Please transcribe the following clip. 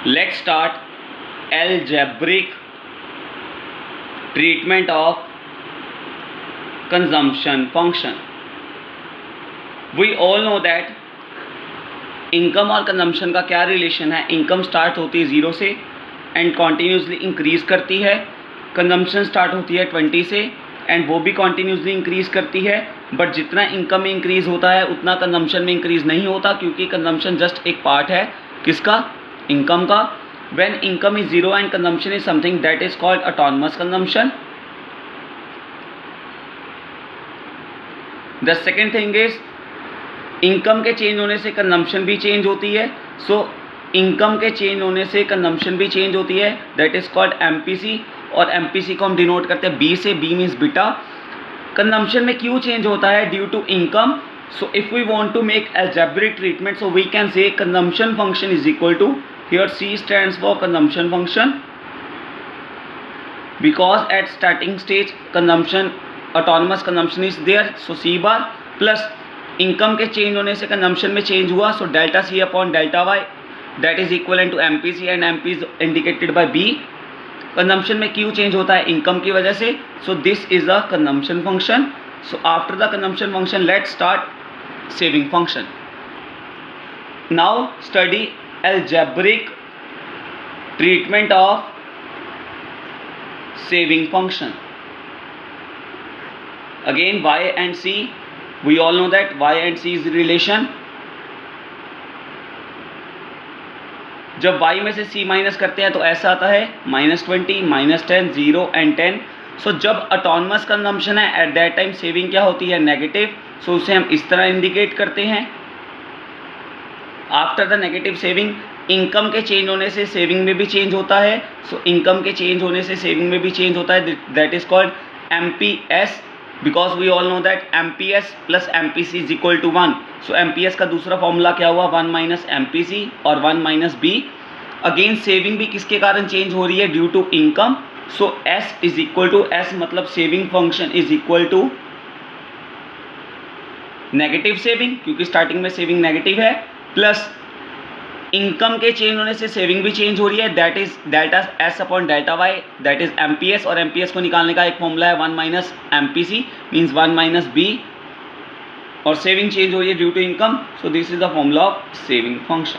Let's start algebraic treatment of consumption function. We all know that income और consumption का क्या relation है. Income start होती है 0 से एंड कॉन्टीन्यूसली इंक्रीज़ करती है. कंजम्पशन स्टार्ट होती है 20 से एंड वो भी कॉन्टीन्यूसली इंक्रीज़ करती है. बट जितना इनकम में इंक्रीज़ होता है उतना कंजम्पशन में इंक्रीज़ नहीं होता, क्योंकि कंजम्पशन जस्ट एक पार्ट है किसका, इनकम का. When income is 0 and consumption is something, that is called autonomous consumption. The second thing is income के चेंज होने से कंजम्पशन भी चेंज होती है. सो इनकम के चेंज होने से कंजम्पशन भी चेंज होती है. That is called MPC. और एमपीसी को हम डिनोट करते हैं बी से. B means beta. कंजम्पशन में क्यों चेंज होता है? Due to income. So if we want to make algebraic treatment, so we can say consumption function is equal to, here C stands for consumption function, because at starting stage consumption, autonomous consumption is there. So C bar plus income के change होने से consumption में change हुआ, so delta C upon delta Y, that is equivalent to MPC and MP is indicated by B. consumption में क्यों change होता है? income की वजह से. so this is a consumption function. so after the consumption function, let's start saving function. now study algebraic treatment of saving function. Again y and c, we all know that y and c is relation. जब y में से c minus करते हैं तो ऐसा आता है -20, -10, 0 and 10. सो जब ऑटोनमस कंजम्पशन है एट दैट टाइम सेविंग क्या होती है? नेगेटिव. सो उसे हम इस तरह इंडिकेट करते हैं. After the negative saving, income के चेंज होने से सेविंग में भी चेंज होता है. सो इनकम के चेंज होने से सेविंग में भी चेंज होता है. That is called MPS, because we all know that MPS plus MPC is equal to 1. सो एमपीएस का दूसरा फॉर्मूला क्या हुआ? 1 माइनस एमपीसी और 1 माइनस बी. अगेन सेविंग भी किसके कारण चेंज हो रही है? Due to income. So S is equal to, S मतलब saving function is equal to negative saving, क्योंकि स्टार्टिंग में सेविंग नेगेटिव है, प्लस इनकम के चेंज होने से सेविंग भी चेंज हो रही है. That is delta S upon delta Y, that is MPS. और एमपीएस को निकालने का एक फॉर्मूला है 1 minus MPC means 1 minus B. और सेविंग चेंज हो रही है due to income. So this is the formula of saving function.